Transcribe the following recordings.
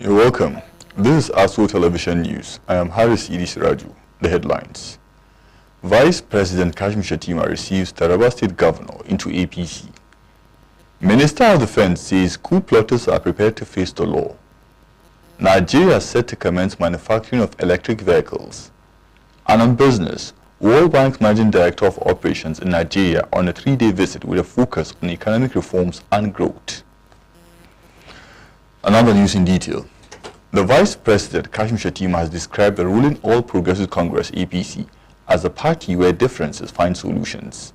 You're welcome. This is ASO Television News. I am Haris Idris Raju. The headlines. Vice President Kashim Shettima receives Taraba State Governor into APC. Minister of Defense says coup plotters are prepared to face the law. Nigeria is set to commence manufacturing of electric vehicles. And on business, World Bank's Managing Director of Operations in Nigeria on a 3-day visit with a focus on economic reforms and growth. Another news in detail. The Vice President, Kashim Shettima, has described the ruling All Progressive Congress, APC, as a party where differences find solutions.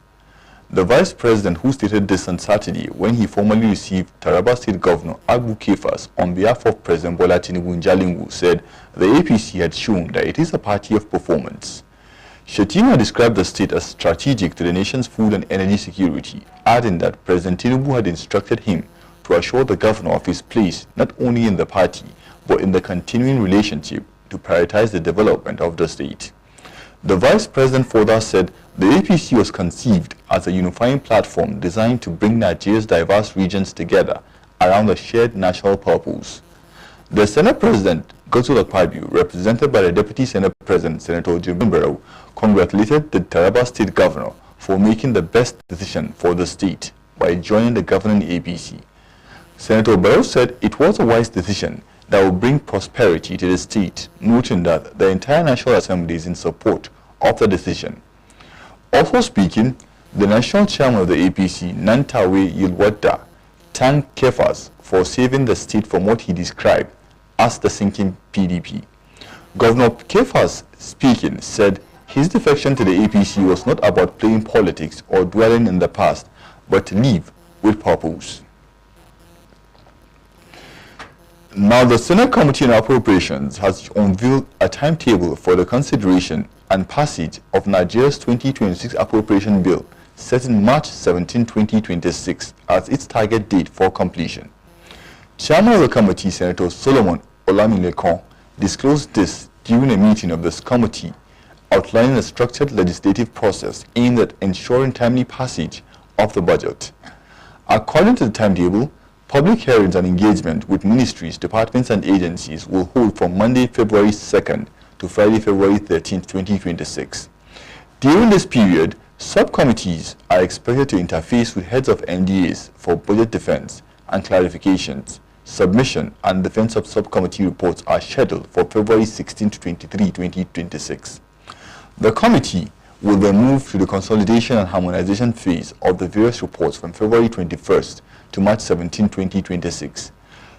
The Vice President, who stated this on Saturday when he formally received Taraba State Governor Agbu Kefas on behalf of President Bola Tinubu in Jalingo, said the APC had shown that it is a party of performance. Shettima described the state as strategic to the nation's food and energy security, adding that President Tinubu had instructed him to assure the governor of his place not only in the party, but in the continuing relationship to prioritize the development of the state. The Vice President further said the APC was conceived as a unifying platform designed to bring Nigeria's diverse regions together around a shared national purpose. The Senate President, Godswill Akpabio, represented by the Deputy Senate President, Senator Jim Barrow, congratulated the Taraba State Governor for making the best decision for the state by joining the governing APC. Senator Barrow said it was a wise decision that will bring prosperity to the state, noting that the entire National Assembly is in support of the decision. Also speaking, the National Chairman of the APC, Nantawe Yilwada, thanked Kefas for saving the state from what he described as the sinking PDP. Governor Kefas, speaking, said his defection to the APC was not about playing politics or dwelling in the past, but to live with purpose. Now, the Senate Committee on Appropriations has unveiled a timetable for the consideration and passage of Nigeria's 2026 appropriation bill, setting March 17, 2026 as its target date for completion. Chairman of the committee, Senator Solomon Olamilekon, disclosed this during a meeting of this committee, outlining a structured legislative process aimed at ensuring timely passage of the budget. According to the timetable, public hearings and engagement with ministries, departments, and agencies will hold from Monday, February 2nd to Friday, February 13th, 2026. During this period, subcommittees are expected to interface with heads of NDAs for budget defense and clarifications. Submission and defense of subcommittee reports are scheduled for February 16 to 23, 2026. The committee will then move to the consolidation and harmonization phase of the various reports from February 21st to March 17, 2026.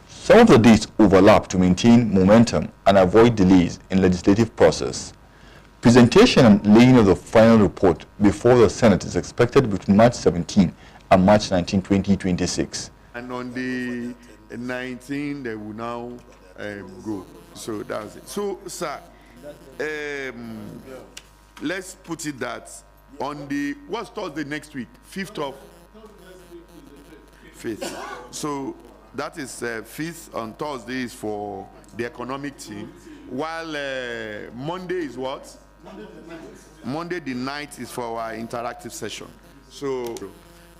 Some of the dates overlap to maintain momentum and avoid delays in legislative process. Presentation and laying of the final report before the Senate is expected between March 17 and March 19, 2026. And on the 19th, they will now go. So that's it. So, sir, let's put it that on the, what's Thursday next week? 5th of? 5th. So that is 5th on Thursday is for the economic team, while Monday is what? Monday the 9th is for our interactive session. So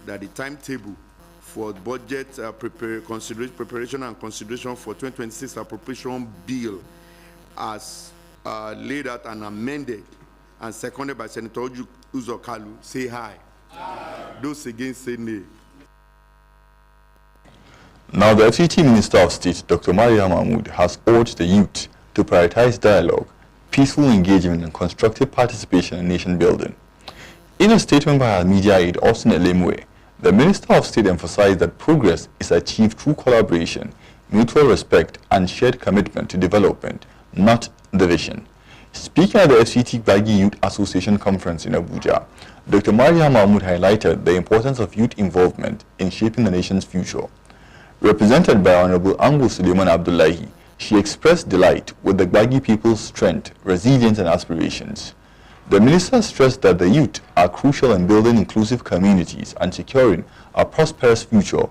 that the timetable for budget preparation and consideration for 2026 appropriation bill as laid out and amended and seconded by Senator Uzo Kalu, say aye. Aye. Those against say nay. Now, the FCT Minister of State, Dr. Maria Mahmood, has urged the youth to prioritize dialogue, peaceful engagement, and constructive participation in nation building. In a statement by her media aide, Austin Elemwe, the Minister of State emphasized that progress is achieved through collaboration, mutual respect, and shared commitment to development, not division. Speaking at the FCT Gbagi Youth Association Conference in Abuja, Dr. Maria Mahmood highlighted the importance of youth involvement in shaping the nation's future. Represented by Honorable Ambu Suleiman Abdullahi, she expressed delight with the Gbagi people's strength, resilience, and aspirations. The minister stressed that the youth are crucial in building inclusive communities and securing a prosperous future.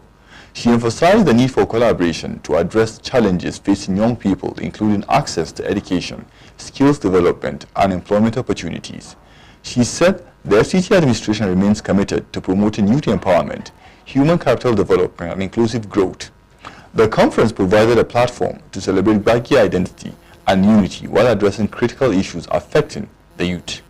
She emphasized the need for collaboration to address challenges facing young people, including access to education, skills development, and employment opportunities. She said the FCT administration remains committed to promoting youth empowerment, human capital development, and inclusive growth. The conference provided a platform to celebrate Gbagi identity and unity while addressing critical issues affecting the youth.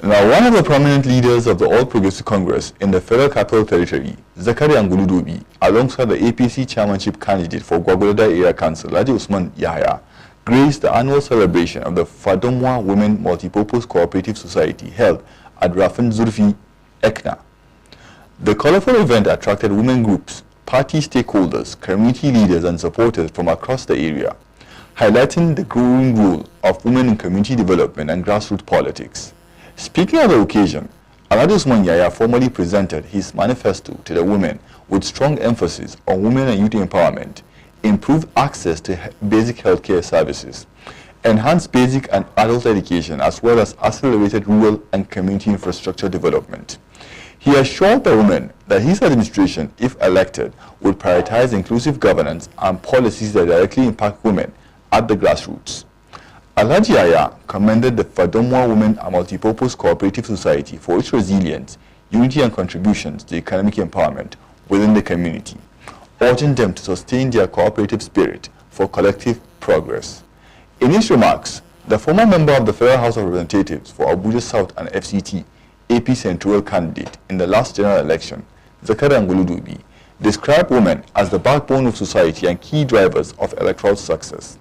Now, one of the prominent leaders of the All Progressive Congress in the Federal Capital Territory, Zakari Angulu-Dobi, alongside the APC chairmanship candidate for Gwagwalada Area Council, Alhaji Usman Yahaya, graced the annual celebration of the Fadomwa Women Multipurpose Cooperative Society held at Rafin Zurfi, Ekna. The colorful event attracted women groups, party stakeholders, community leaders and supporters from across the area, highlighting the growing role of women in community development and grassroots politics. Speaking on the occasion, Alhaji Usman Yahaya formally presented his manifesto to the women with strong emphasis on women and youth empowerment, improved access to basic healthcare services, enhanced basic and adult education, as well as accelerated rural and community infrastructure development. He assured the women that his administration, if elected, would prioritize inclusive governance and policies that directly impact women at the grassroots. Alhaji Yahaya commended the Fadomwa Women Multipurpose Cooperative Society for its resilience, unity and contributions to economic empowerment within the community, urging them to sustain their cooperative spirit for collective progress. In his remarks, the former member of the Federal House of Representatives for Abuja South and FCT, AP Central candidate in the last general election, Zakari Angulu-Dobi, described women as the backbone of society and key drivers of electoral success.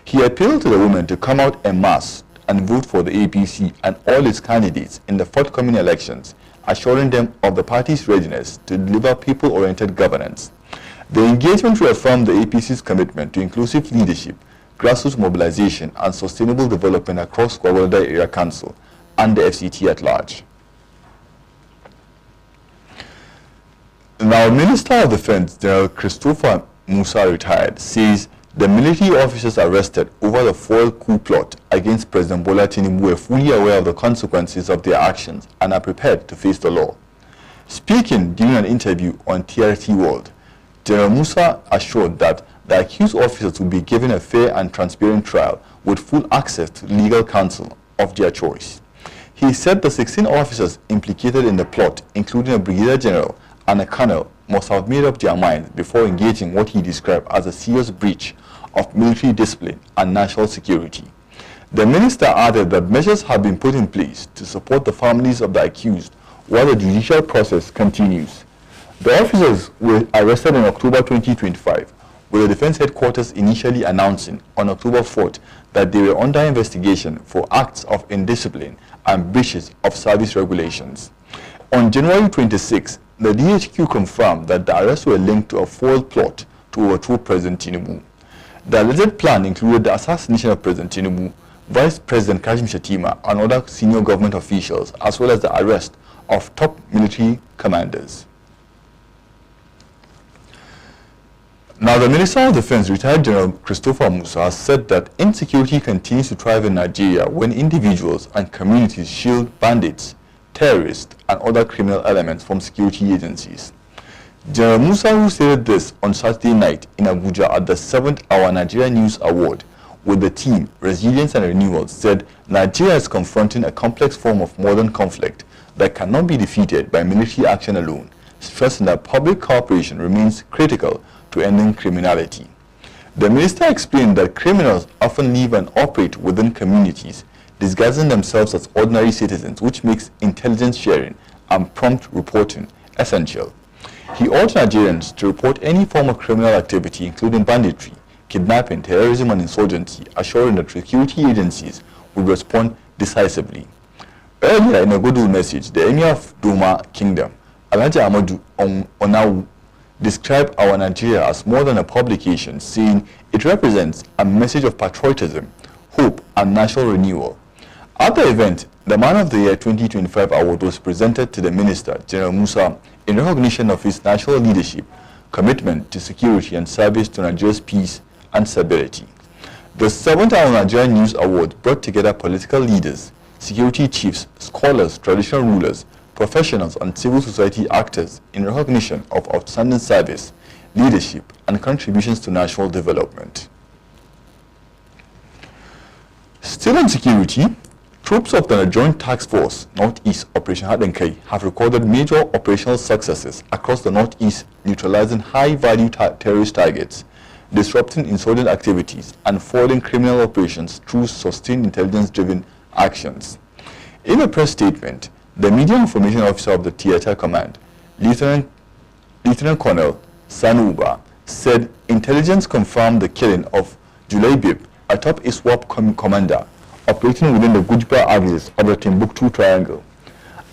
He appealed to the women to come out en masse and vote for the APC and all its candidates in the forthcoming elections, assuring them of the party's readiness to deliver people-oriented governance. The engagement reaffirmed the APC's commitment to inclusive leadership, grassroots mobilization, and sustainable development across Gwagwalada Area Council and the FCT at large. Now, Minister of Defense General Christopher Musa, retired, says the military officers arrested over the foil coup plot against President Bola Tinubu were fully aware of the consequences of their actions and are prepared to face the law. Speaking during an interview on TRT World, General Musa assured that the accused officers will be given a fair and transparent trial with full access to legal counsel of their choice. He said the 16 officers implicated in the plot, including a brigadier general and a colonel, must have made up their minds before engaging what he described as a serious breach of military discipline and national security. The minister added that measures have been put in place to support the families of the accused while the judicial process continues. The officers were arrested in October 2025, with the Defense Headquarters initially announcing on October 4th that they were under investigation for acts of indiscipline and breaches of service regulations. On January 26, the DHQ confirmed that the arrests were linked to a foiled plot to overthrow President Tinubu. The alleged plan included the assassination of President Tinubu, Vice President Kashim Shettima, and other senior government officials, as well as the arrest of top military commanders. Now, the Minister of Defense, retired General Christopher Musa, has said that insecurity continues to thrive in Nigeria when individuals and communities shield bandits, terrorists, and other criminal elements from security agencies. General Musa, who stated this on Saturday night in Abuja at the 7th Hour Nigeria News Award with the theme Resilience and Renewal, said Nigeria is confronting a complex form of modern conflict that cannot be defeated by military action alone, stressing that public cooperation remains critical to ending criminality. The minister explained that criminals often live and operate within communities, disguising themselves as ordinary citizens, which makes intelligence sharing and prompt reporting essential. He urged Nigerians to report any form of criminal activity, including banditry, kidnapping, terrorism, and insurgency, assuring that security agencies will respond decisively. Earlier in a goodwill message, the Emir of Doma Kingdom, Alhaji Ahmadu Onawu, described our Nigeria as more than a publication, saying it represents a message of patriotism, hope, and national renewal. At the event, the Man of the Year 2025 award was presented to the Minister, General Musa, in recognition of his national leadership, commitment to security, and service to Nigeria's peace and stability. The 7th Hour Nigeria News Award brought together political leaders, security chiefs, scholars, traditional rulers, professionals, and civil society actors in recognition of outstanding service, leadership, and contributions to national development. Still on security, Troops of the Joint Task Force Northeast Operation Hadenkai have recorded major operational successes across the Northeast, neutralizing high-value terrorist targets, disrupting insurgent activities, and foiling criminal operations through sustained intelligence-driven actions. In a press statement, the Media Information Officer of the Theater Command, Lieutenant Colonel Sanuba, said intelligence confirmed the killing of Julaibib, a top ISWAP commander, operating within the Gujba axis of the Timbuktu Triangle.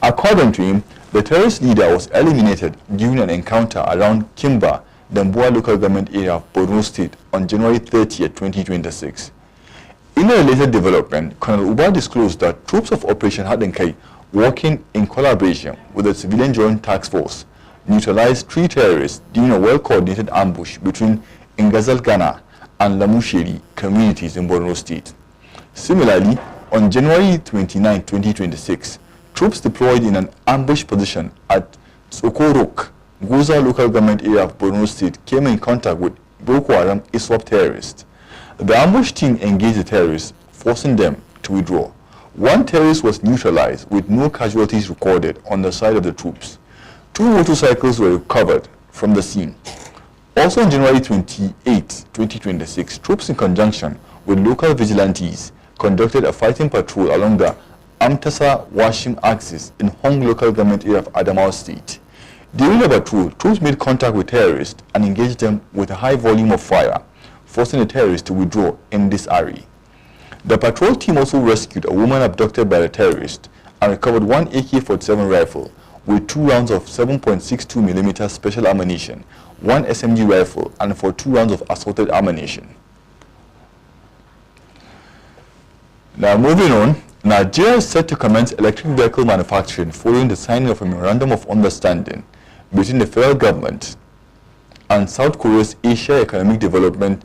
According to him, the terrorist leader was eliminated during an encounter around Kimba, Damboa local government area of Borno State on January 30, 2026. In a related development, Colonel Uba disclosed that troops of Operation Hadenkai, working in collaboration with the Civilian Joint Task Force, neutralized 3 terrorists during a well-coordinated ambush between Ingazal Ghana and Lamusheri communities in Borno State. Similarly, on January 29, 2026, troops deployed in an ambush position at Sokorok, Goza local government area of Borno State, came in contact with Boko Haram ISWAP terrorists. The ambush team engaged the terrorists, forcing them to withdraw. 1 terrorist was neutralized with no casualties recorded on the side of the troops. 2 motorcycles were recovered from the scene. Also on January 28, 2026, troops in conjunction with local vigilantes conducted a fighting patrol along the Amtasa-Washim axis in Hong local government area of Adamawa State. During the patrol, troops made contact with terrorists and engaged them with a high volume of fire, forcing the terrorists to withdraw in this area. The patrol team also rescued a woman abducted by the terrorists and recovered 1 AK-47 rifle with 2 rounds of 7.62mm special ammunition, 1 SMG rifle, and 2 rounds of assorted ammunition. Now moving on, Nigeria is set to commence electric vehicle manufacturing following the signing of a memorandum of understanding between the federal government and South Korea's Asia Economic Development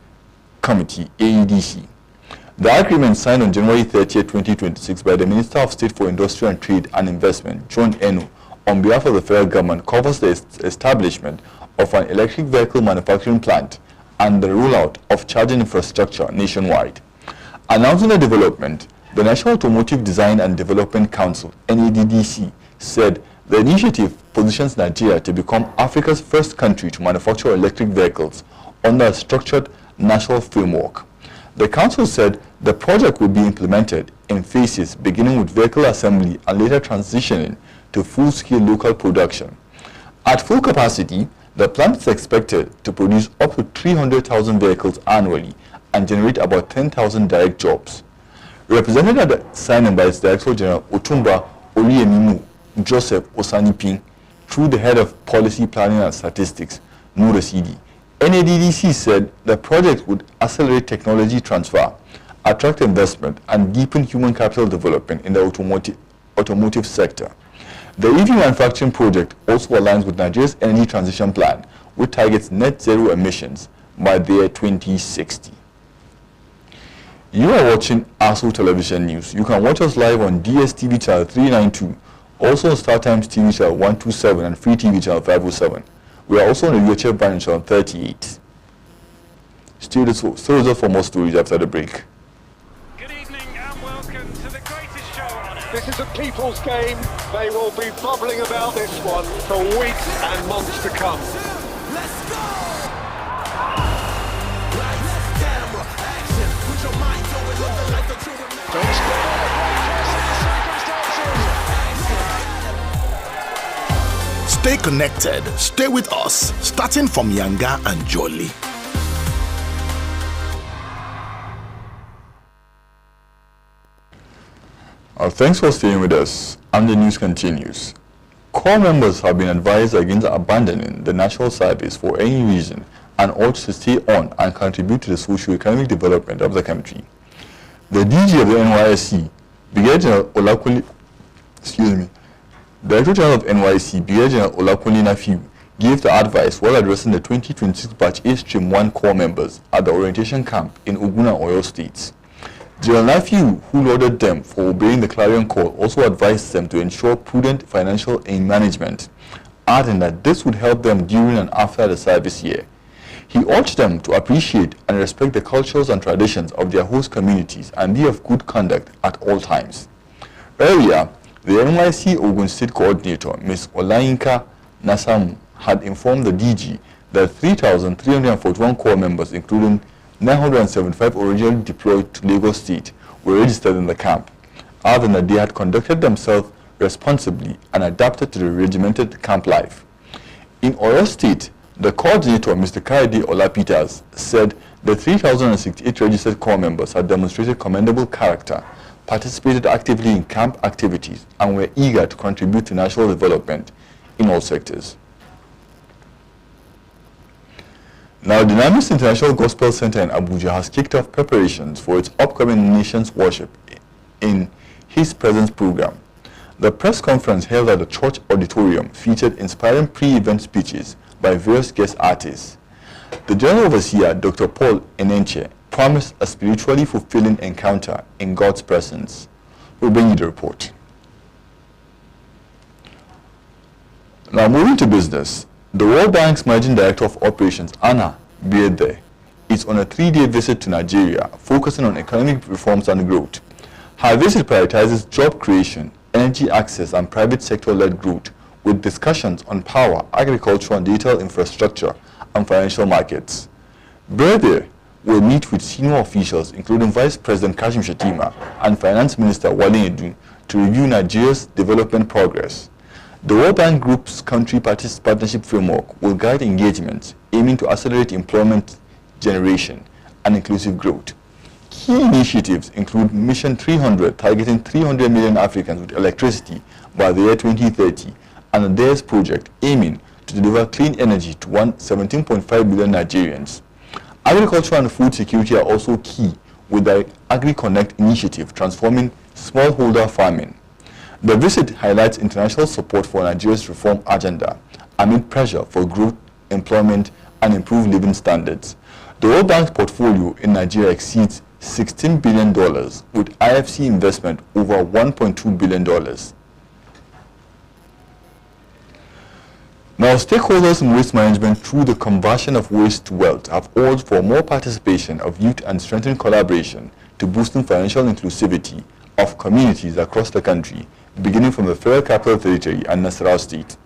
Committee, AEDC. The agreement signed on January 30, 2026 by the Minister of State for Industry and Trade and Investment, John Eno, on behalf of the federal government covers the establishment of an electric vehicle manufacturing plant and the rollout of charging infrastructure nationwide. Announcing the development, the National Automotive Design and Development Council, NADDC, said the initiative positions Nigeria to become Africa's first country to manufacture electric vehicles under a structured national framework. The council said the project will be implemented in phases, beginning with vehicle assembly and later transitioning to full-scale local production. At full capacity, the plant is expected to produce up to 300,000 vehicles annually and generate about 10,000 direct jobs. Represented at the signing by its Director General Otumba Oluyemimu Joseph Osanipin through the Head of Policy Planning and Statistics, Nura Sidi, NADDC said the project would accelerate technology transfer, attract investment, and deepen human capital development in the automotive sector. The EV manufacturing project also aligns with Nigeria's energy transition plan, which targets net zero emissions by the year 2060. You are watching ASO Television News. You can watch us live on DSTV channel 392, also on StarTimes TV channel 127 and Free TV channel 507. We are also on the UHF band channel 38. Stay with us for more stories after the break. Good evening and welcome to the greatest show on earth. This is a people's game. They will be bubbling about this one for weeks and months to come. Let's go! Lights, camera, action. Put your mind to it, live the life that you remember. Don't score. Stay connected. Stay with us, starting from Yanga and Jolly. Thanks for staying with us, and the news continues. Corps members have been advised against abandoning the national service for any reason and urged to stay on and contribute to the socio-economic development of the country. The DG of the NYSC, Brigadier General Olakuli, Director General of NYSC, Brigadier General Olakuli Nafiu, gave the advice while addressing the 2026 Batch A Stream 1 Corps members at the orientation camp in Ogun and Oyo states. General Nafiu, who lauded them for obeying the clarion call, also advised them to ensure prudent financial aid management, adding that this would help them during and after the service year. He urged them to appreciate and respect the cultures and traditions of their host communities and be of good conduct at all times. Earlier, the NYC Ogun State Coordinator, Ms. Olayinka Nasamu, had informed the DG that 3,341 corps members, including 975 originally deployed to Lagos State, were registered in the camp, other than that they had conducted themselves responsibly and adapted to the regimented camp life. In Oyo State, the coordinator, Mr. Kaide Olapeters, said the 3,068 registered corps members had demonstrated commendable character, participated actively in camp activities, and were eager to contribute to national development in all sectors. Now, the Dynamis International Gospel Center in Abuja has kicked off preparations for its upcoming Nations Worship in His Presence program. The press conference held at the church auditorium featured inspiring pre-event speeches by various guest artists. The General Overseer, Dr. Paul Enenche, promised a spiritually fulfilling encounter in God's presence. We'll bring you the report. Now, moving to business, the World Bank's Managing Director of Operations, Anna Biede, is on a 3-day visit to Nigeria, focusing on economic reforms and growth. Her visit prioritizes job creation, energy access, and private sector-led growth, with discussions on power, agriculture, and digital infrastructure, and financial markets. Biede will meet with senior officials, including Vice President Kashim Shettima and Finance Minister Wale Edun, to review Nigeria's development progress. The World Bank Group's country partnership framework will guide engagements aiming to accelerate employment generation and inclusive growth. Key initiatives include Mission 300, targeting 300 million Africans with electricity by the year 2030, and the DARES project aiming to deliver clean energy to 17.5 billion Nigerians. Agriculture and food security are also key, with the AgriConnect initiative transforming smallholder farming. The visit highlights international support for Nigeria's reform agenda amid pressure for growth, employment, and improved living standards. The World Bank's portfolio in Nigeria exceeds $16 billion, with IFC investment over $1.2 billion. Now, stakeholders in waste management through the conversion of waste to wealth have called for more participation of youth and strengthened collaboration to boosting financial inclusivity of communities across the country, beginning from the Federal Capital Territory and Nasarawa State.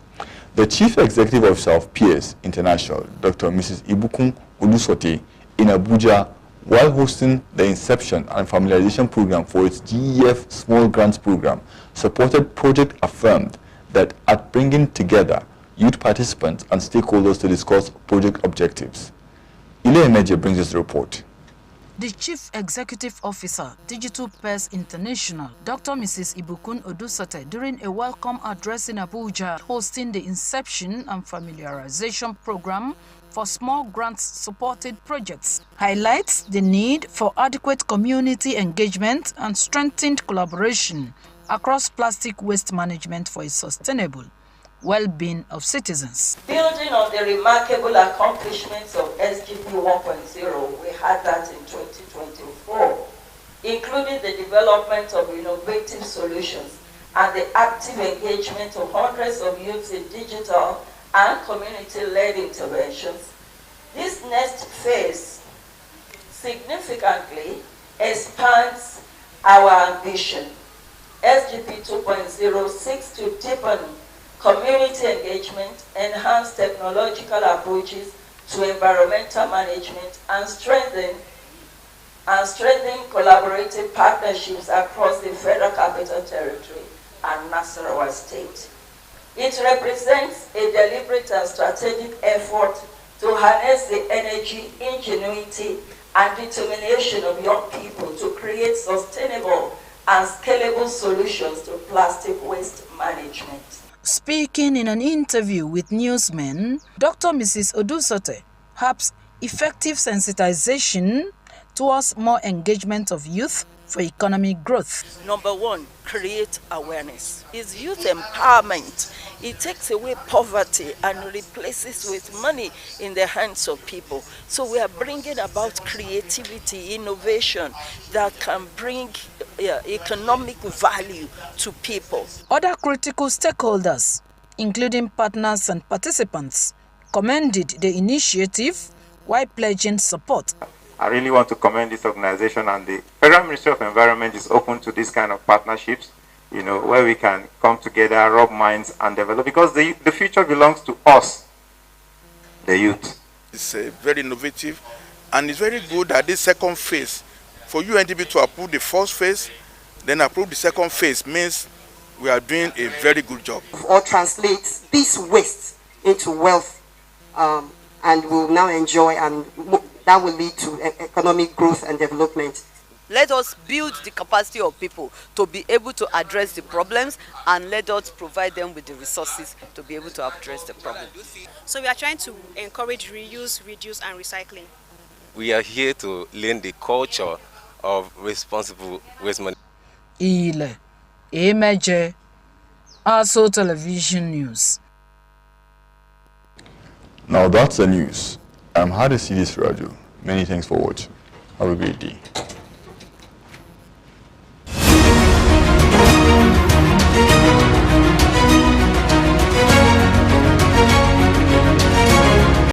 The Chief Executive Officer of PS International, Dr. Mrs. Ibukun Olusote, in Abuja, while hosting the Inception and Familiarization Program for its GEF Small Grants Program, supported Project Affirmed that at bringing together youth participants and stakeholders to discuss project objectives. Ile Emeje brings us the report. The Chief Executive Officer, Digital Pairs International, Dr. Mrs. Ibukun Olusote, during a welcome address in Abuja, hosting the Inception and Familiarization Program for small grants-supported projects, highlights the need for adequate community engagement and strengthened collaboration across plastic waste management for a sustainable well-being of citizens. Building on the remarkable accomplishments of SGP 1.0, we had that in 2024, including the development of innovative solutions and the active engagement of hundreds of youths in digital and community-led interventions. This next phase significantly expands our ambition. SGP 2.0 seeks to deepen community engagement, enhance technological approaches to environmental management, and strengthen collaborative partnerships across the Federal Capital Territory and Nasarawa State. It represents a deliberate and strategic effort to harness the energy, ingenuity, and determination of young people to create sustainable and scalable solutions to plastic waste management. Speaking in an interview with newsmen, Dr. Mrs. Olusote hopes effective sensitization towards more engagement of youth for economic growth. Number one, create awareness. It's youth empowerment. It takes away poverty and replaces with money in the hands of people. So we are bringing about creativity, innovation that can bring economic value to people. Other critical stakeholders, including partners and participants, commended the initiative while pledging support. I really want to commend this organization, and the Federal Ministry of Environment is open to this kind of partnerships. you know, where we can come together, rub minds, and develop, because the future belongs to us, the youth. It's very innovative, and it's very good that this second phase, for UNDP to approve the first phase, then approve the second phase, means we are doing a very good job. Or translate this waste into wealth, and we'll now enjoy, and that will lead to economic growth and development. Let us build the capacity of people to be able to address the problems, and let us provide them with the resources to be able to address the problem. So we are trying to encourage reuse, reduce and recycling. We are here to learn the culture of responsible waste management. Ile Emeje, ASO Television News. Now that's the news. I'm Hadi Sidis Raju. Many thanks for watching. Have a great day.